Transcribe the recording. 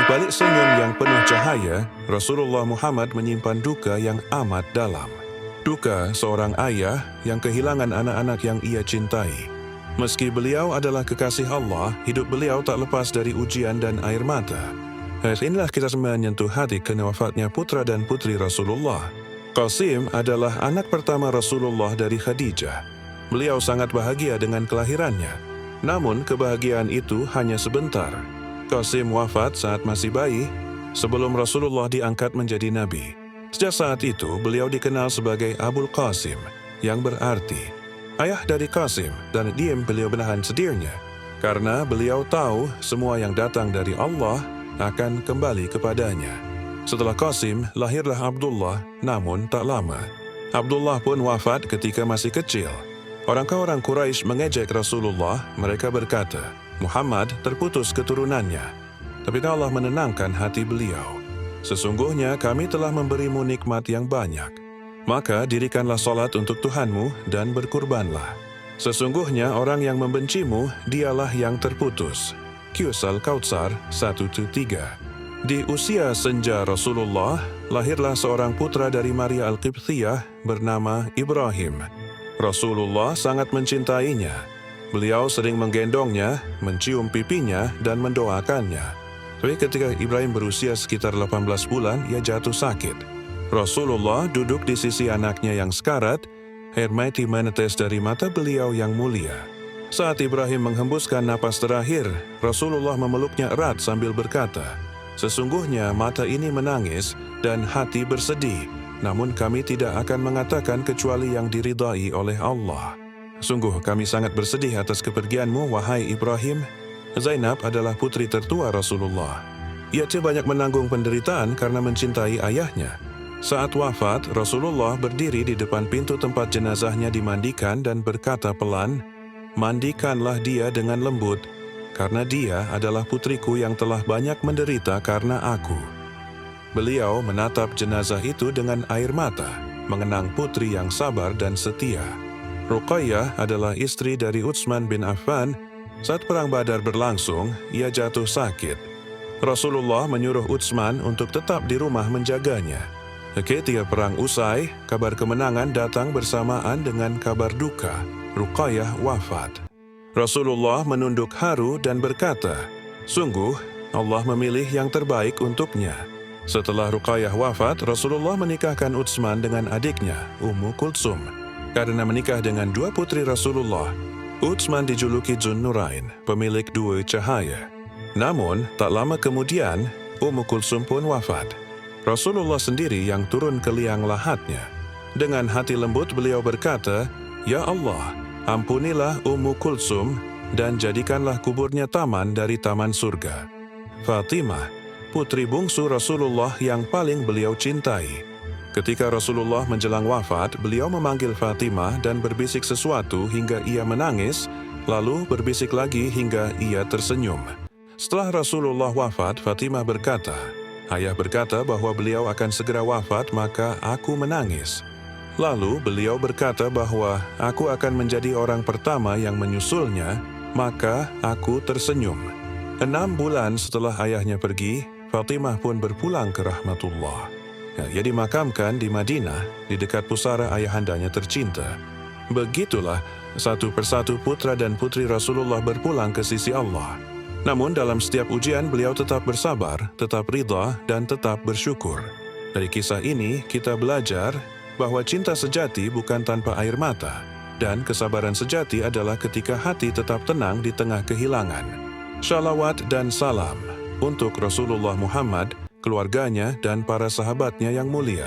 balik senyum yang penuh cahaya, Rasulullah Muhammad menyimpan duka yang amat dalam. Duka seorang ayah yang kehilangan anak-anak yang ia cintai. Meski beliau adalah kekasih Allah, hidup beliau tak lepas dari ujian dan air mata. Inilah kita menyentuh hati kerana wafatnya putra dan putri Rasulullah. Qasim adalah anak pertama Rasulullah dari Khadijah. Beliau sangat bahagia dengan kelahirannya. Namun kebahagiaan itu hanya sebentar. Qasim wafat saat masih bayi, sebelum Rasulullah diangkat menjadi nabi. Sejak saat itu, beliau dikenal sebagai Abul Qasim, yang berarti ayah dari Qasim, dan diam beliau menahan sedirnya. Karena beliau tahu semua yang datang dari Allah akan kembali kepadanya. Setelah Qasim, lahirlah Abdullah, namun tak lama. Abdullah pun wafat ketika masih kecil. Orang Quraisy mengejek Rasulullah, mereka berkata, Muhammad terputus keturunannya. Tapi Allah menenangkan hati beliau. Sesungguhnya kami telah memberimu nikmat yang banyak. Maka dirikanlah salat untuk Tuhanmu dan berkurbanlah. Sesungguhnya orang yang membencimu, dialah yang terputus. Qiyas Al-Kautsar 1-3. Di usia senja Rasulullah, lahirlah seorang putra dari Maria Al-Qibthiyah bernama Ibrahim. Rasulullah sangat mencintainya. Beliau sering menggendongnya, mencium pipinya, dan mendoakannya. Tapi ketika Ibrahim berusia sekitar 18 bulan, ia jatuh sakit. Rasulullah duduk di sisi anaknya yang sekarat, air mata menetes dari mata beliau yang mulia. Saat Ibrahim menghembuskan napas terakhir, Rasulullah memeluknya erat sambil berkata, sesungguhnya mata ini menangis dan hati bersedih, namun kami tidak akan mengatakan kecuali yang diridai oleh Allah. Sungguh kami sangat bersedih atas kepergianmu, wahai Ibrahim. Zainab adalah putri tertua Rasulullah. Ia banyak menanggung penderitaan karena mencintai ayahnya. Saat wafat, Rasulullah berdiri di depan pintu tempat jenazahnya dimandikan dan berkata pelan, mandikanlah dia dengan lembut, karena dia adalah putriku yang telah banyak menderita karena aku. Beliau menatap jenazah itu dengan air mata, mengenang putri yang sabar dan setia. Ruqayyah adalah istri dari Utsman bin Affan. Saat perang Badar berlangsung, ia jatuh sakit. Rasulullah menyuruh Utsman untuk tetap di rumah menjaganya. Ketika perang usai, kabar kemenangan datang bersamaan dengan kabar duka. Ruqayyah wafat. Rasulullah menunduk haru dan berkata, sungguh Allah memilih yang terbaik untuknya. Setelah Ruqayyah wafat, Rasulullah menikahkan Utsman dengan adiknya, Ummu Kulsum. Karena menikah dengan dua putri Rasulullah, Utsman dijuluki Dzun Nurain, pemilik dua cahaya. Namun, tak lama kemudian, Ummu Kulsum pun wafat. Rasulullah sendiri yang turun ke liang lahatnya. Dengan hati lembut beliau berkata, Ya Allah, ampunilah Ummu Kulsum dan jadikanlah kuburnya taman dari taman surga. Fatimah, putri bungsu Rasulullah yang paling beliau cintai. Ketika Rasulullah menjelang wafat, beliau memanggil Fatimah dan berbisik sesuatu hingga ia menangis, lalu berbisik lagi hingga ia tersenyum. Setelah Rasulullah wafat, Fatimah berkata, ayah berkata bahwa beliau akan segera wafat, maka aku menangis. Lalu beliau berkata bahwa aku akan menjadi orang pertama yang menyusulnya, maka aku tersenyum. 6 bulan setelah ayahnya pergi, Fatimah pun berpulang ke rahmatullah. Ia dimakamkan di Madinah, di dekat pusara ayahandanya tercinta. Begitulah, satu persatu putra dan putri Rasulullah berpulang ke sisi Allah. Namun dalam setiap ujian beliau tetap bersabar, tetap ridha, dan tetap bersyukur. Dari kisah ini, kita belajar bahwa cinta sejati bukan tanpa air mata, dan kesabaran sejati adalah ketika hati tetap tenang di tengah kehilangan. Shalawat dan salam untuk Rasulullah Muhammad, keluarganya, dan para sahabatnya yang mulia.